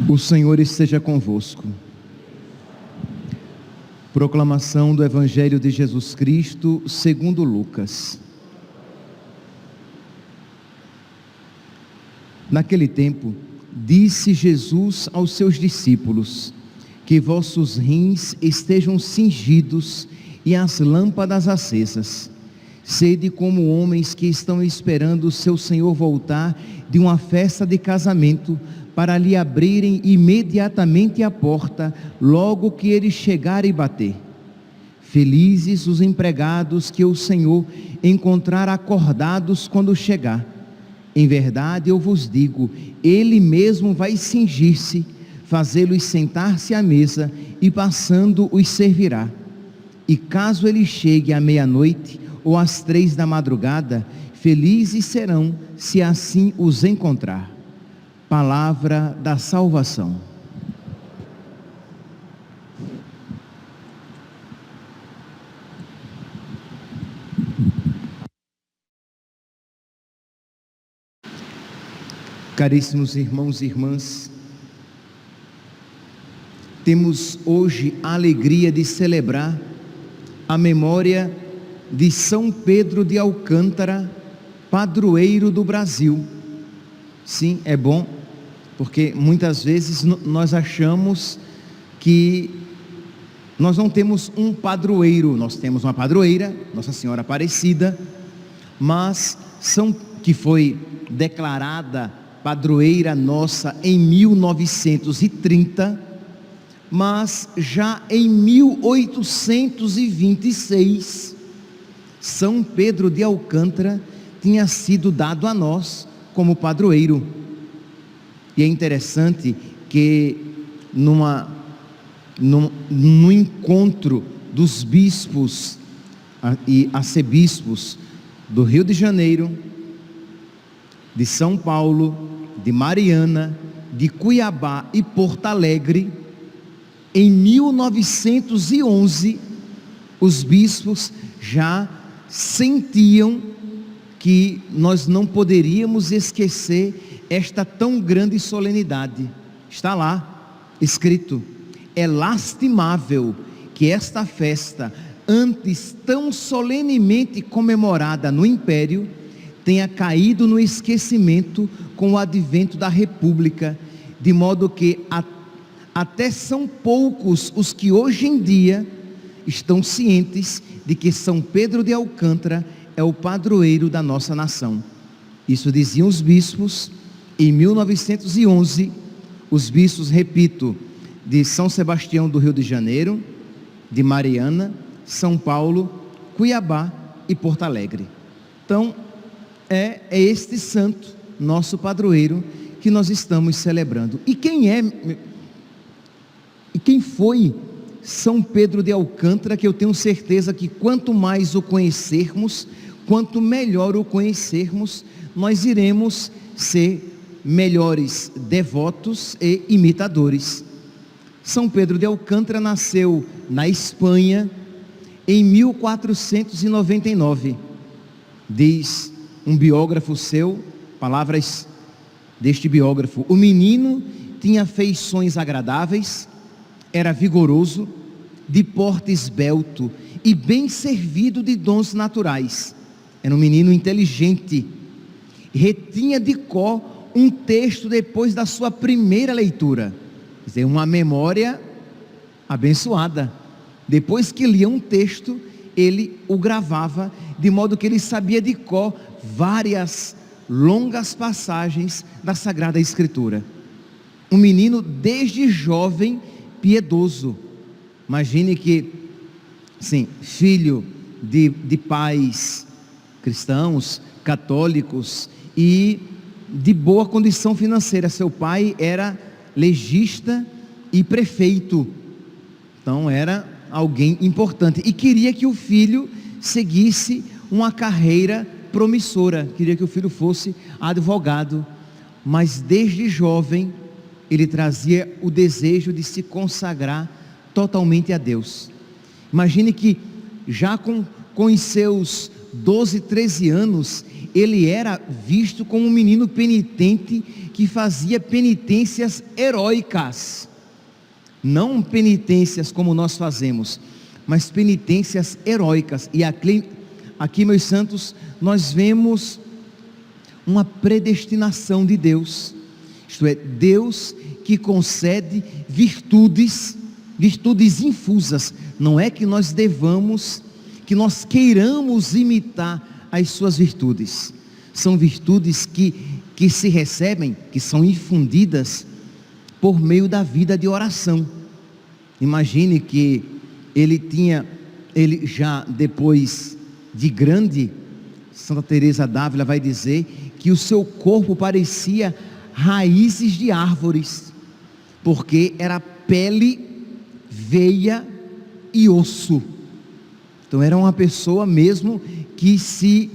O Senhor esteja convosco. Proclamação do Evangelho de Jesus Cristo segundo Lucas. Naquele tempo, disse Jesus aos seus discípulos: que vossos rins estejam cingidos e as lâmpadas acesas. Sede como homens que estão esperando o seu Senhor voltar de uma festa de casamento, para lhe abrirem imediatamente a porta, logo que ele chegar e bater. Felizes os empregados que o Senhor encontrar acordados quando chegar. Em verdade eu vos digo, ele mesmo vai cingir-se, fazê-los sentar-se à mesa e passando os servirá. E caso ele chegue à meia-noite ou às 3 da madrugada, felizes serão se assim os encontrar. Palavra da salvação. Caríssimos irmãos e irmãs, temos hoje a alegria de celebrar a memória de São Pedro de Alcântara, padroeiro do Brasil. Sim, é bom, porque muitas vezes nós achamos que nós não temos um padroeiro, nós temos uma padroeira, Nossa Senhora Aparecida, mas que foi declarada padroeira nossa em 1930, mas já em 1826, São Pedro de Alcântara tinha sido dado a nós como padroeiro. E é interessante que no encontro dos bispos e arcebispos do Rio de Janeiro, de São Paulo, de Mariana, de Cuiabá e Porto Alegre, em 1911, os bispos já sentiam que nós não poderíamos esquecer esta tão grande solenidade. Está lá escrito: é lastimável que esta festa, antes tão solenemente comemorada no Império, tenha caído no esquecimento com o advento da República, de modo que até são poucos os que hoje em dia estão cientes de que São Pedro de Alcântara é o padroeiro da nossa nação. Isso diziam os bispos em 1911, os bispos, repito, de São Sebastião do Rio de Janeiro, de Mariana, São Paulo, Cuiabá e Porto Alegre. Então, é este santo, nosso padroeiro, que nós estamos celebrando. E quem foi São Pedro de Alcântara, que eu tenho certeza que quanto mais o conhecermos, quanto melhor o conhecermos, nós iremos ser melhores devotos e imitadores. São Pedro de Alcântara nasceu na Espanha em 1499. Diz um biógrafo seu, palavras deste biógrafo: o menino tinha feições agradáveis, era vigoroso, de porte esbelto e bem servido de dons naturais. Era um menino inteligente, retinha de cor um texto depois da sua primeira leitura, quer dizer, uma memória abençoada. Depois que lia um texto, ele o gravava, de modo que ele sabia de cor várias longas passagens da Sagrada Escritura. Um menino desde jovem piedoso. Imagine que, sim, filho de pais cristãos, católicos e de boa condição financeira. Seu pai era legista e prefeito, então era alguém importante, e queria que o filho seguisse uma carreira promissora, queria que o filho fosse advogado, mas desde jovem ele trazia o desejo de se consagrar totalmente a Deus. Imagine que já com os seus 12, 13 anos, ele era visto como um menino penitente que fazia penitências heróicas, não penitências como nós fazemos, mas penitências heróicas. E aqui, meus santos, nós vemos uma predestinação de Deus, isto é, Deus que concede virtudes infusas. Não é que nós queiramos imitar as suas virtudes, são virtudes que se recebem, que são infundidas por meio da vida de oração. Imagine que ele já depois de grande, Santa Teresa d'Ávila vai dizer que o seu corpo parecia raízes de árvores, porque era pele, veia e osso. Então era uma pessoa mesmo que se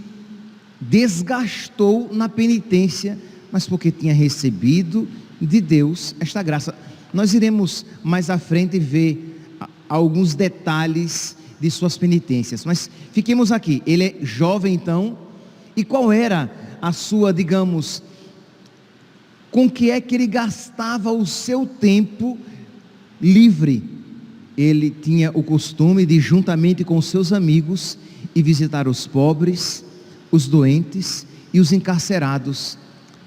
desgastou na penitência, mas porque tinha recebido de Deus esta graça. Nós iremos mais à frente ver alguns detalhes de suas penitências, mas fiquemos aqui. Ele é jovem então, e qual era a sua, digamos, com que é que ele gastava o seu tempo livre? Ele tinha o costume de, juntamente com seus amigos, ir visitar os pobres, os doentes e os encarcerados,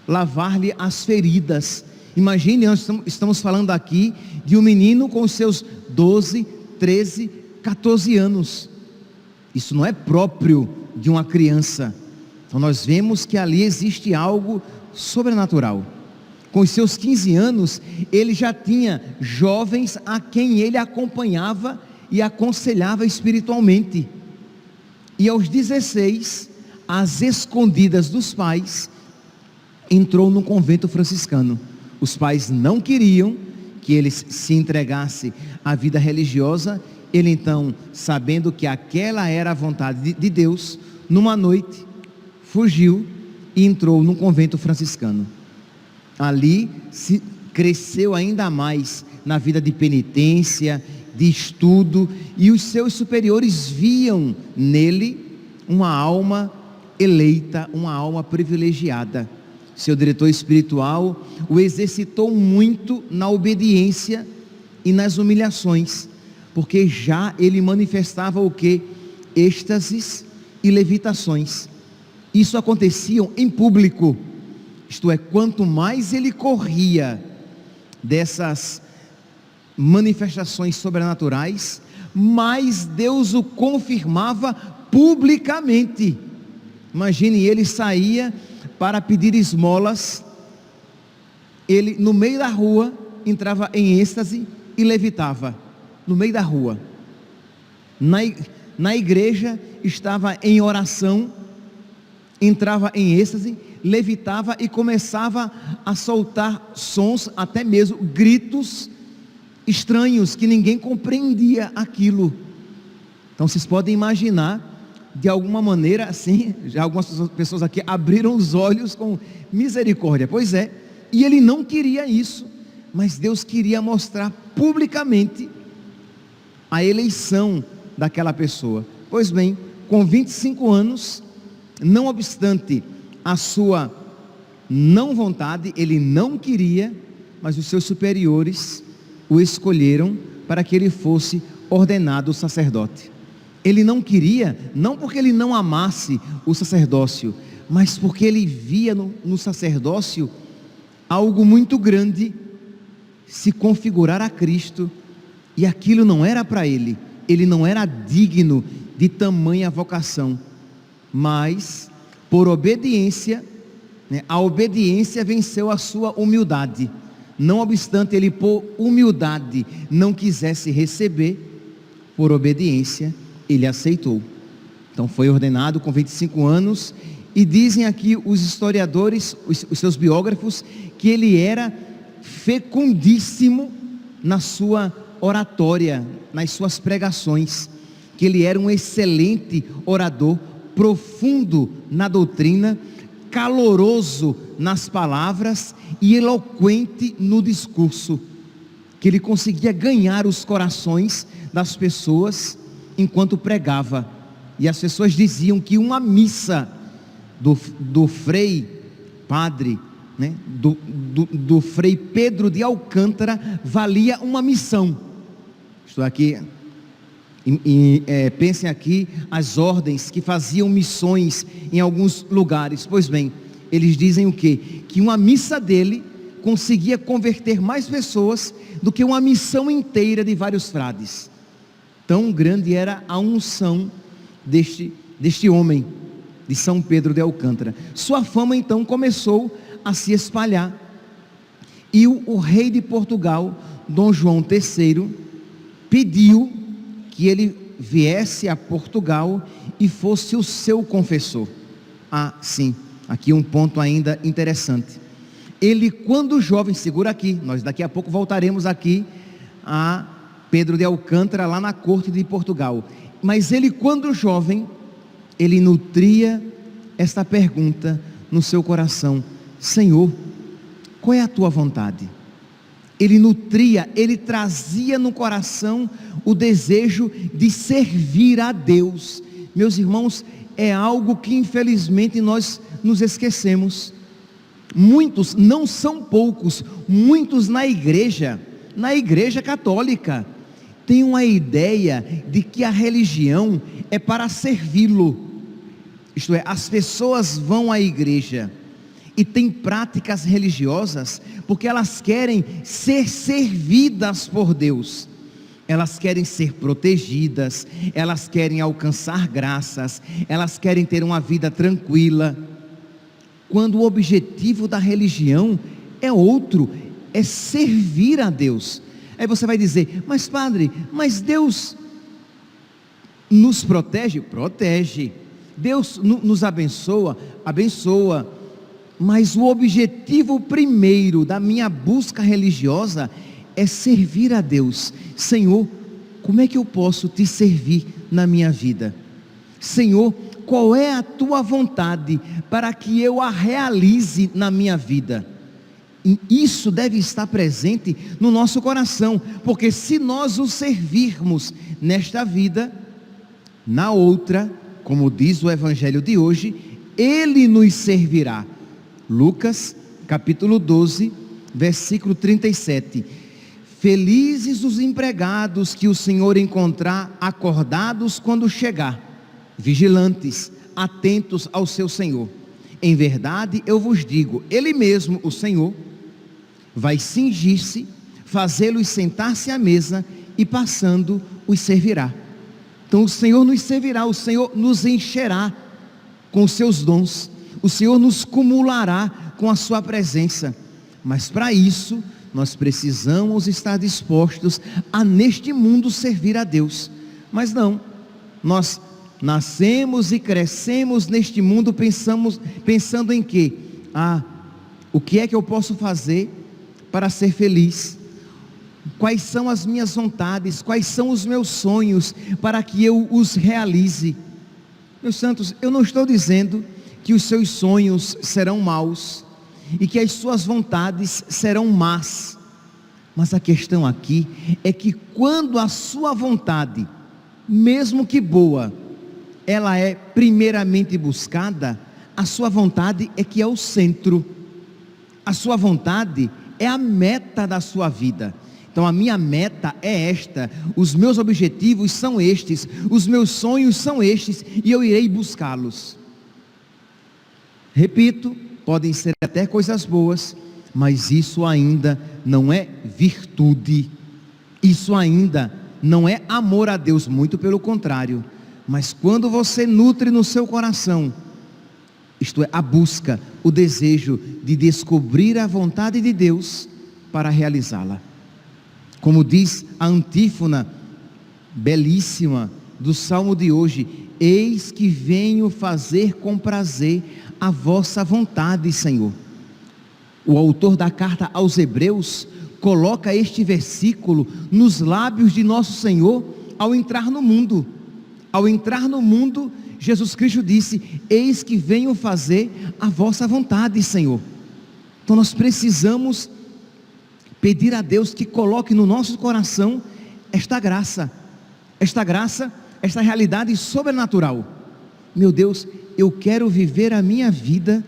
lavar-lhe as feridas. Imagine, nós estamos falando aqui de um menino com seus 12, 13, 14 anos. Isso não é próprio de uma criança. Então nós vemos que ali existe algo sobrenatural. Com os seus 15 anos, ele já tinha jovens a quem ele acompanhava e aconselhava espiritualmente. E aos 16, às escondidas dos pais, entrou no convento franciscano. Os pais não queriam que ele se entregasse à vida religiosa. Ele então, sabendo que aquela era a vontade de Deus, numa noite, fugiu e entrou no convento franciscano. Ali se cresceu ainda mais na vida de penitência, de estudo, e os seus superiores viam nele uma alma eleita, uma alma privilegiada. Seu diretor espiritual o exercitou muito na obediência e nas humilhações, porque já ele manifestava o que? Êxtases e levitações. Isso aconteciam em público. Isto é, quanto mais ele corria dessas manifestações sobrenaturais, mais Deus o confirmava publicamente. Imagine, ele saía para pedir esmolas, ele no meio da rua entrava em êxtase e levitava, no meio da rua. Na igreja estava em oração, entrava em êxtase, levitava e começava a soltar sons, até mesmo gritos estranhos, que ninguém compreendia aquilo. Então vocês podem imaginar, de alguma maneira assim, já algumas pessoas aqui abriram os olhos com misericórdia. Pois é, e ele não queria isso, mas Deus queria mostrar publicamente a eleição daquela pessoa. Pois bem, com 25 anos, não obstante a sua não vontade, ele não queria, mas os seus superiores o escolheram para que ele fosse ordenado sacerdote. Ele não queria, não porque ele não amasse o sacerdócio, mas porque ele via no sacerdócio algo muito grande se configurar a Cristo, e aquilo não era para ele. Ele não era digno de tamanha vocação, mas por obediência, a obediência venceu a sua humildade. Não obstante ele por humildade não quisesse receber, por obediência ele aceitou. Então foi ordenado com 25 anos, e dizem aqui os historiadores, os seus biógrafos, que ele era fecundíssimo na sua oratória, nas suas pregações, que ele era um excelente orador, profundo na doutrina, caloroso nas palavras e eloquente no discurso, que ele conseguia ganhar os corações das pessoas enquanto pregava. E as pessoas diziam que uma missa do frei padre, né, do frei Pedro de Alcântara valia uma missão. Estou aqui, pensem aqui as ordens que faziam missões em alguns lugares. Pois bem, eles dizem o quê? Que uma missa dele conseguia converter mais pessoas do que uma missão inteira de vários frades. Tão grande era a unção deste homem, de São Pedro de Alcântara. Sua fama então começou a se espalhar, e o rei de Portugal, Dom João III, pediu que ele viesse a Portugal e fosse o seu confessor. Ah, sim, aqui um ponto ainda interessante. Ele, quando jovem, segura aqui, nós daqui a pouco voltaremos aqui a Pedro de Alcântara, lá na corte de Portugal. Mas ele, quando jovem, ele nutria esta pergunta no seu coração: Senhor, qual é a tua vontade? Ele nutria, ele trazia no coração o desejo de servir a Deus. Meus irmãos, é algo que infelizmente nós nos esquecemos. Muitos, não são poucos, muitos na igreja católica, têm uma ideia de que a religião é para servi-lo. Isto é, as pessoas vão à igreja e têm práticas religiosas porque elas querem ser servidas por Deus. Elas querem ser protegidas, elas querem alcançar graças, elas querem ter uma vida tranquila, quando o objetivo da religião é outro, é servir a Deus. Aí você vai dizer: mas padre, mas Deus nos protege? Protege. Deus nos abençoa? Abençoa. Mas o objetivo primeiro da minha busca religiosa é servir a Deus. Senhor, como é que eu posso te servir na minha vida? Senhor, qual é a tua vontade para que eu a realize na minha vida? E isso deve estar presente no nosso coração, porque se nós o servirmos nesta vida, na outra, como diz o evangelho de hoje, Ele nos servirá. Lucas capítulo 12, versículo 37. Felizes os empregados que o Senhor encontrar acordados quando chegar, vigilantes, atentos ao seu Senhor. Em verdade eu vos digo, Ele mesmo, o Senhor, vai cingir-se, fazê-los sentar-se à mesa e passando os servirá. Então o Senhor nos servirá, o Senhor nos encherá com os seus dons, o Senhor nos cumulará com a sua presença. Mas para isso nós precisamos estar dispostos a neste mundo servir a Deus. Mas não, nós nascemos e crescemos neste mundo pensando em quê? O que é que eu posso fazer para ser feliz? Quais são as minhas vontades? Quais são os meus sonhos para que eu os realize? Meus santos, eu não estou dizendo que os seus sonhos serão maus e que as suas vontades serão más, mas a questão aqui é que quando a sua vontade, mesmo que boa, ela é primeiramente buscada, a sua vontade é que é o centro, a sua vontade é a meta da sua vida. Então a minha meta é esta, os meus objetivos são estes, os meus sonhos são estes, e eu irei buscá-los. Repito, podem ser até coisas boas, mas isso ainda não é virtude, isso ainda não é amor a Deus, muito pelo contrário. Mas quando você nutre no seu coração, isto é, a busca, o desejo de descobrir a vontade de Deus para realizá-la. Como diz a antífona belíssima do Salmo de hoje: eis que venho fazer com prazer a vossa vontade, Senhor. O autor da carta aos Hebreus coloca este versículo nos lábios de nosso Senhor ao entrar no mundo. Ao entrar no mundo, Jesus Cristo disse: eis que venho fazer a vossa vontade, Senhor. Então nós precisamos pedir a Deus que coloque no nosso coração esta graça, esta realidade sobrenatural. Meu Deus, eu quero viver a minha vida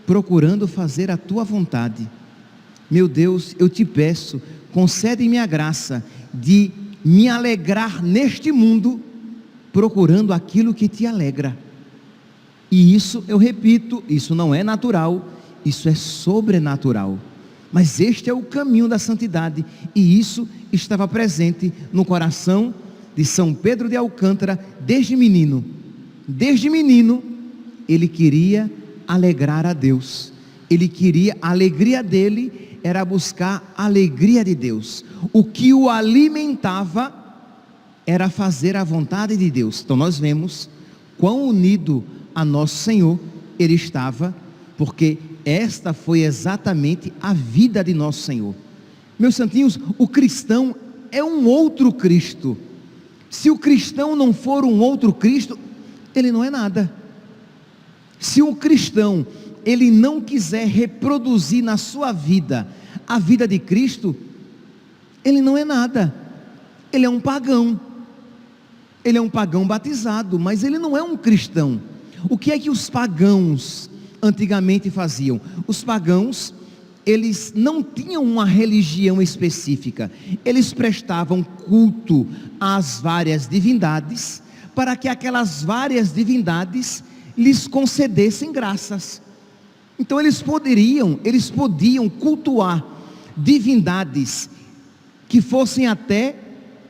procurando fazer a tua vontade. Meu Deus, eu te peço, concede-me a graça de me alegrar neste mundo, procurando aquilo que te alegra. E isso, eu repito, isso não é natural, isso é sobrenatural. Mas este é o caminho da santidade, e isso estava presente no coração de São Pedro de Alcântara desde menino. Desde menino, ele queria alegrar a Deus. Ele queria, a alegria dele era buscar a alegria de Deus. O que o alimentava era fazer a vontade de Deus. Então nós vemos quão unido a nosso Senhor ele estava, porque esta foi exatamente a vida de nosso Senhor. Meus santinhos, o cristão é um outro Cristo. Se o cristão não for um outro Cristo, ele não é nada. Se o cristão, ele não quiser reproduzir na sua vida a vida de Cristo, ele não é nada. Ele é um pagão. Ele é um pagão batizado, mas ele não é um cristão. O que é que os pagãos antigamente faziam? Os pagãos, eles não tinham uma religião específica. Eles prestavam culto às várias divindades, para que aquelas várias divindades lhes concedessem graças. Então eles podiam cultuar divindades que fossem até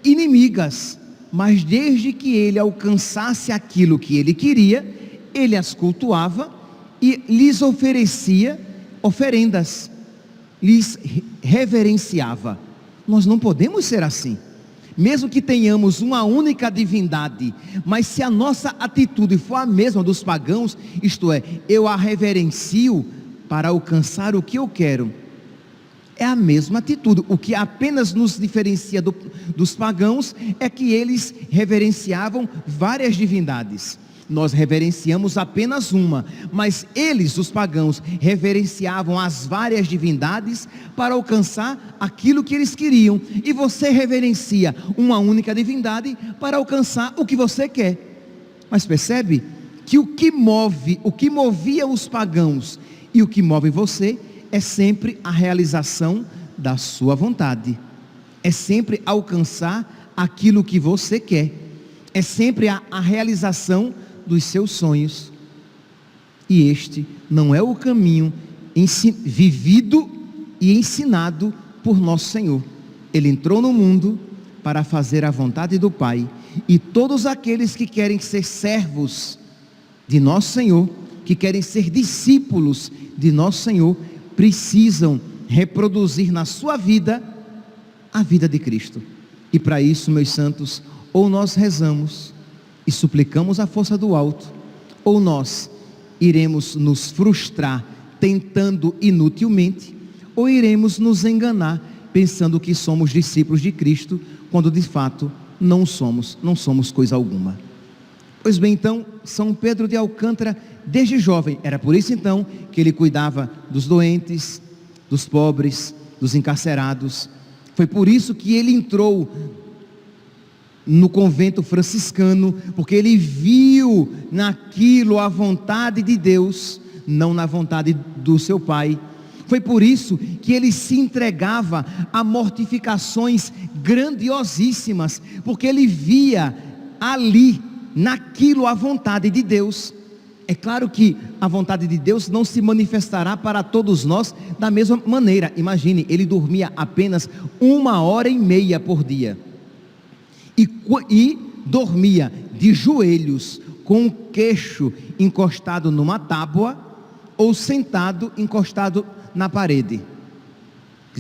inimigas, mas desde que ele alcançasse aquilo que ele queria, ele as cultuava e lhes oferecia oferendas, lhes reverenciava. Nós não podemos ser assim. Mesmo que tenhamos uma única divindade, mas se a nossa atitude for a mesma dos pagãos, isto é, eu a reverencio para alcançar o que eu quero, é a mesma atitude. O que apenas nos diferencia dos pagãos é que eles reverenciavam várias divindades. Nós reverenciamos apenas uma, mas eles, os pagãos, reverenciavam as várias divindades para alcançar aquilo que eles queriam. E você reverencia uma única divindade para alcançar o que você quer. Mas percebe que o que movia os pagãos e o que move você é sempre a realização da sua vontade. É sempre alcançar aquilo que você quer. É sempre a realização dos seus sonhos. E este não é o caminho vivido e ensinado por nosso Senhor. Ele entrou no mundo para fazer a vontade do Pai, e todos aqueles que querem ser servos de nosso Senhor, que querem ser discípulos de nosso Senhor, precisam reproduzir na sua vida a vida de Cristo. E para isso, meus santos, ou nós rezamos e suplicamos a força do alto, ou nós iremos nos frustrar tentando inutilmente, ou iremos nos enganar pensando que somos discípulos de Cristo, quando de fato não somos coisa alguma. Pois bem, então, São Pedro de Alcântara, desde jovem, era por isso então que ele cuidava dos doentes, dos pobres, dos encarcerados. Foi por isso que ele entrou no convento franciscano, porque ele viu naquilo a vontade de Deus, não na vontade do seu pai. Foi por isso que ele se entregava a mortificações grandiosíssimas, porque ele via ali, naquilo, a vontade de Deus. É claro que a vontade de Deus não se manifestará para todos nós da mesma maneira. Imagine, ele dormia apenas 1h30 por dia. E dormia de joelhos, com o queixo encostado numa tábua, ou sentado encostado na parede.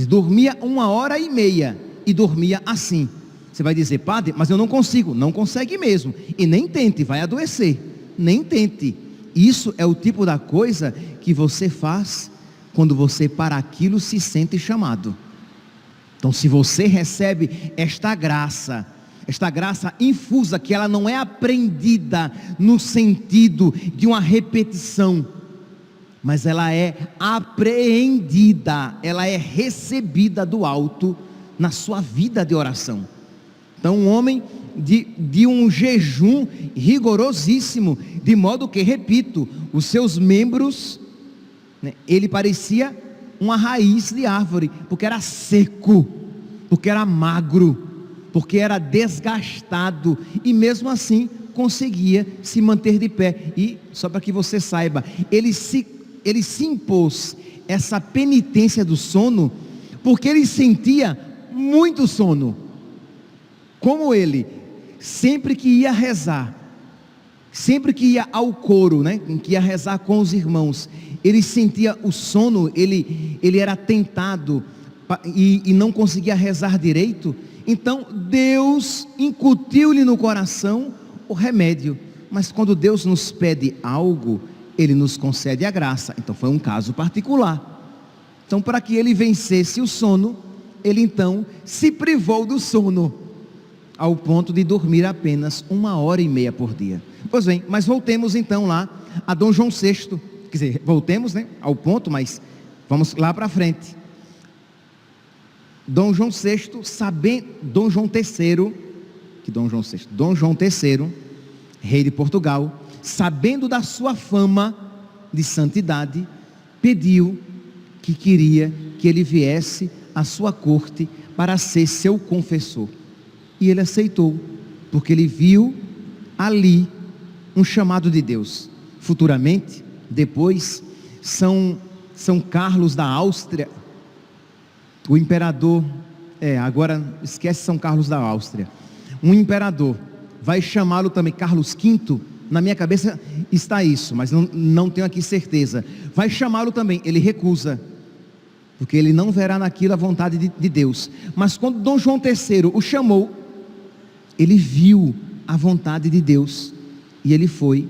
Dormia 1h30 e dormia assim. Você vai dizer: padre, mas eu não consigo. Não consegue mesmo, e nem tente, vai adoecer. Nem tente. Isso é o tipo da coisa que você faz quando você para aquilo se sente chamado. Então, se você recebe esta graça esta graça infusa, que ela não é aprendida no sentido de uma repetição, mas ela é apreendida, ela é recebida do alto na sua vida de oração. Então um homem de um jejum rigorosíssimo, de modo que, repito, os seus membros, né, ele parecia uma raiz de árvore, porque era seco, porque era magro, porque era desgastado, e mesmo assim conseguia se manter de pé. E só para que você saiba, ele se impôs essa penitência do sono, porque ele sentia muito sono. Como ele, sempre que ia rezar, sempre que ia ao coro, né, que ia rezar com os irmãos, ele sentia o sono, ele era tentado e não conseguia rezar direito. Então Deus incutiu-lhe no coração o remédio. Mas quando Deus nos pede algo, Ele nos concede a graça. Então foi um caso particular. Então, para que ele vencesse o sono, ele então se privou do sono, ao ponto de dormir apenas 1h30 por dia. Pois bem, mas voltemos então lá a Dom João VI. Quer dizer, voltemos, né, ao ponto, mas vamos lá para frente. Dom João VI, Dom João III, rei de Portugal, sabendo da sua fama de santidade, pediu que queria que ele viesse à sua corte para ser seu confessor. E ele aceitou, porque ele viu ali um chamado de Deus. Futuramente, depois, São Carlos da Áustria, o imperador, agora esquece São Carlos da Áustria, um imperador vai chamá-lo também, Carlos V, na minha cabeça está isso, mas não tenho aqui certeza, vai chamá-lo também, ele recusa, porque ele não verá naquilo a vontade de Deus. Mas quando Dom João III o chamou, ele viu a vontade de Deus, e ele foi,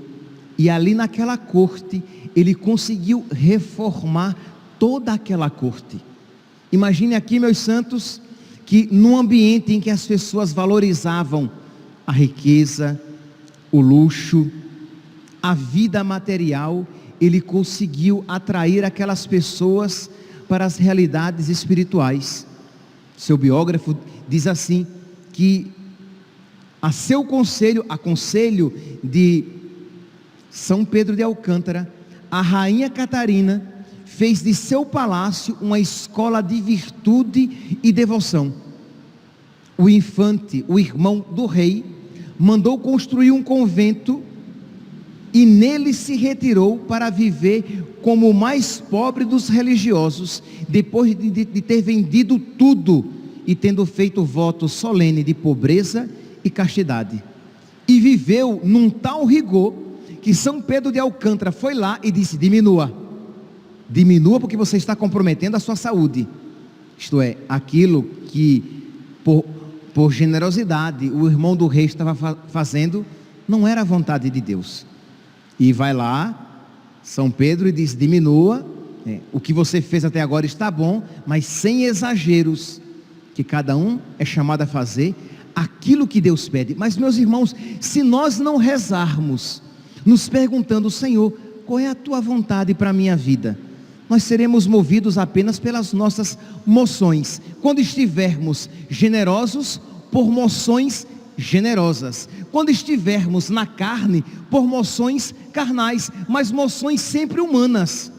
e ali naquela corte, ele conseguiu reformar toda aquela corte. Imagine aqui, meus santos, que num ambiente em que as pessoas valorizavam a riqueza, o luxo, a vida material, ele conseguiu atrair aquelas pessoas para as realidades espirituais. Seu biógrafo diz assim, que a conselho de São Pedro de Alcântara, a rainha Catarina fez de seu palácio uma escola de virtude e devoção. O infante, o irmão do rei, mandou construir um convento e nele se retirou para viver como o mais pobre dos religiosos, depois de ter vendido tudo e tendo feito voto solene de pobreza e castidade. E viveu num tal rigor que São Pedro de Alcântara foi lá e disse: diminua porque você está comprometendo a sua saúde. Isto é, aquilo que por generosidade o irmão do rei estava fazendo, não era a vontade de Deus. E vai lá São Pedro e diz: diminua, o que você fez até agora está bom, mas sem exageros, que cada um é chamado a fazer aquilo que Deus pede. Mas, meus irmãos, se nós não rezarmos, nos perguntando: Senhor, qual é a tua vontade para a minha vida? Nós seremos movidos apenas pelas nossas moções. Quando estivermos generosos, por moções generosas. Quando estivermos na carne, por moções carnais, mas moções sempre humanas.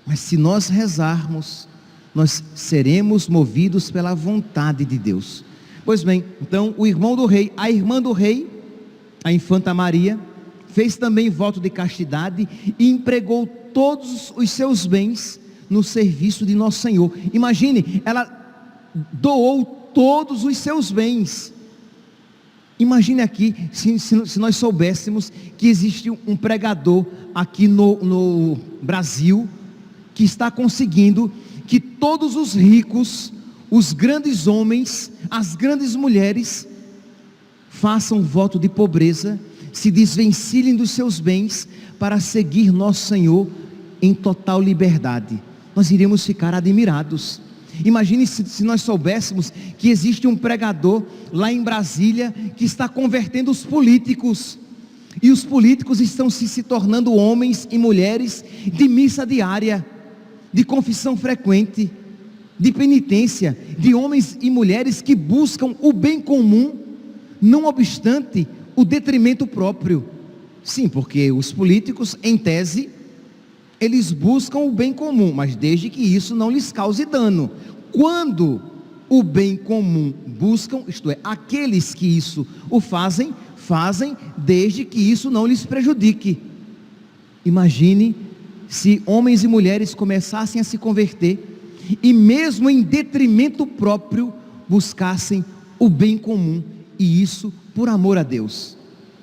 Mas se nós rezarmos, nós seremos movidos pela vontade de Deus. Pois bem, então o irmão do rei, a irmã do rei, a infanta Maria, fez também voto de castidade e empregou todos os seus bens no serviço de Nosso Senhor. Imagine, ela doou todos os seus bens. Imagine aqui, se nós soubéssemos que existe um pregador aqui no Brasil, que está conseguindo que todos os ricos, os grandes homens, as grandes mulheres, façam voto de pobreza, se desvencilhem dos seus bens, para seguir Nosso Senhor em total liberdade. Nós iremos ficar admirados. Imagine se nós soubéssemos que existe um pregador lá em Brasília que está convertendo os políticos, e os políticos estão se tornando homens e mulheres de missa diária, de confissão frequente, de penitência, de homens e mulheres que buscam o bem comum, não obstante o detrimento próprio. Sim, porque os políticos, em tese, eles buscam o bem comum, mas desde que isso não lhes cause dano. Quando o bem comum buscam, isto é, aqueles que isso o fazem desde que isso não lhes prejudique. Imagine se homens e mulheres começassem a se converter e mesmo em detrimento próprio buscassem o bem comum, e isso por amor a Deus.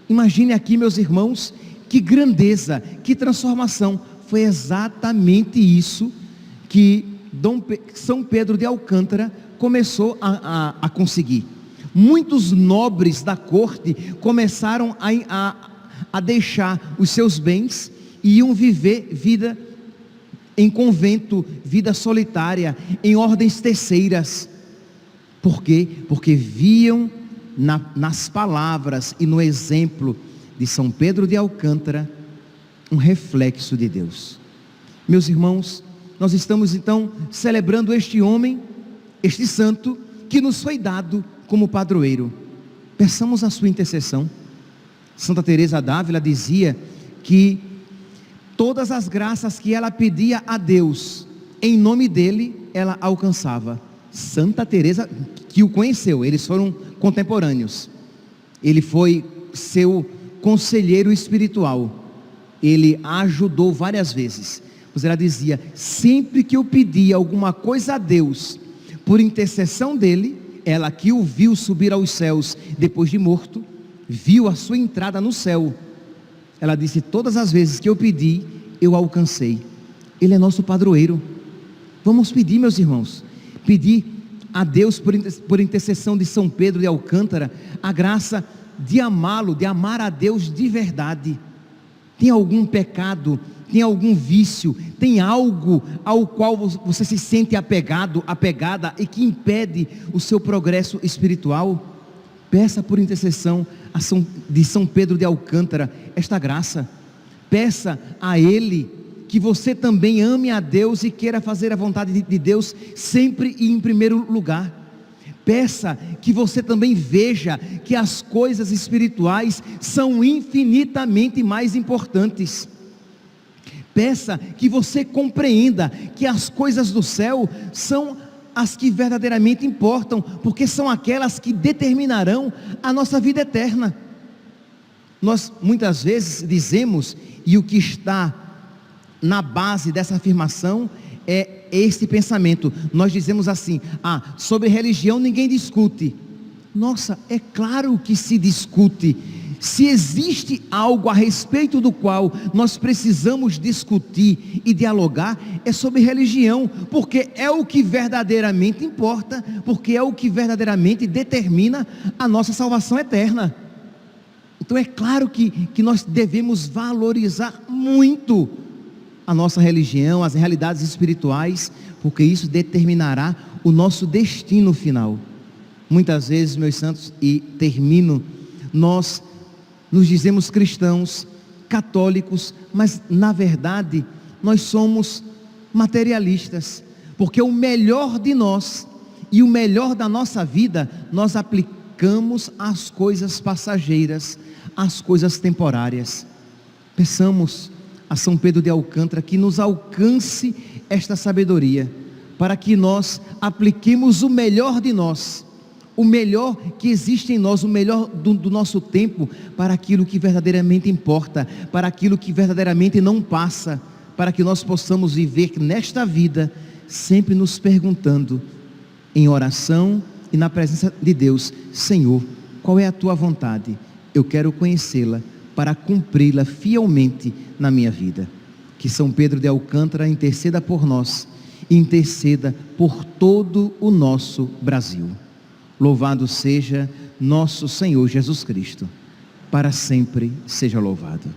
Imagine aqui, meus irmãos, que grandeza, que transformação. Foi exatamente isso que São Pedro de Alcântara começou a conseguir. Muitos nobres da corte começaram a deixar os seus bens e iam viver vida em convento, vida solitária, em ordens terceiras. Por quê? Porque viam nas palavras e no exemplo de São Pedro de Alcântara um reflexo de Deus. Meus irmãos, nós estamos então celebrando este homem, este santo, que nos foi dado como padroeiro. Peçamos a sua intercessão. Santa Teresa d'Ávila dizia que todas as graças que ela pedia a Deus, em nome dele, ela alcançava. Santa Teresa, que o conheceu, eles foram contemporâneos, ele foi seu conselheiro espiritual, ele a ajudou várias vezes, pois ela dizia: sempre que eu pedia alguma coisa a Deus, por intercessão dele, ela que o viu subir aos céus depois de morto, viu a sua entrada no céu, ela disse: todas as vezes que eu pedi, eu alcancei. Ele é nosso padroeiro. Vamos pedir, meus irmãos, pedir a Deus, por intercessão de São Pedro de Alcântara, a graça de amá-lo, de amar a Deus de verdade. Tem algum pecado, tem algum vício, tem algo ao qual você se sente apegado, apegada, e que impede o seu progresso espiritual? Peça por intercessão de São Pedro de Alcântara esta graça. Peça a ele que você também ame a Deus e queira fazer a vontade de Deus sempre e em primeiro lugar. Peça que você também veja que as coisas espirituais são infinitamente mais importantes. Peça que você compreenda que as coisas do céu são as que verdadeiramente importam, porque são aquelas que determinarão a nossa vida eterna. Nós muitas vezes dizemos, e o que está na base dessa afirmação é este pensamento, nós dizemos assim: sobre religião ninguém discute. Nossa, é claro que se discute. Se existe algo a respeito do qual nós precisamos discutir e dialogar, é sobre religião, porque é o que verdadeiramente importa, porque é o que verdadeiramente determina a nossa salvação eterna. Então é claro que nós devemos valorizar muito a nossa religião, as realidades espirituais, porque isso determinará o nosso destino final. Muitas vezes, meus santos, e termino, nós nos dizemos cristãos, católicos, mas na verdade nós somos materialistas, porque o melhor de nós e o melhor da nossa vida nós aplicamos às coisas passageiras, às coisas temporárias. Peçamos a São Pedro de Alcântara que nos alcance esta sabedoria, para que nós apliquemos o melhor de nós, o melhor que existe em nós, o melhor do nosso tempo, para aquilo que verdadeiramente importa, para aquilo que verdadeiramente não passa, para que nós possamos viver nesta vida, sempre nos perguntando, em oração e na presença de Deus: Senhor, qual é a tua vontade? Eu quero conhecê-la para cumpri-la fielmente na minha vida. Que São Pedro de Alcântara interceda por nós, interceda por todo o nosso Brasil. Louvado seja nosso Senhor Jesus Cristo, para sempre seja louvado.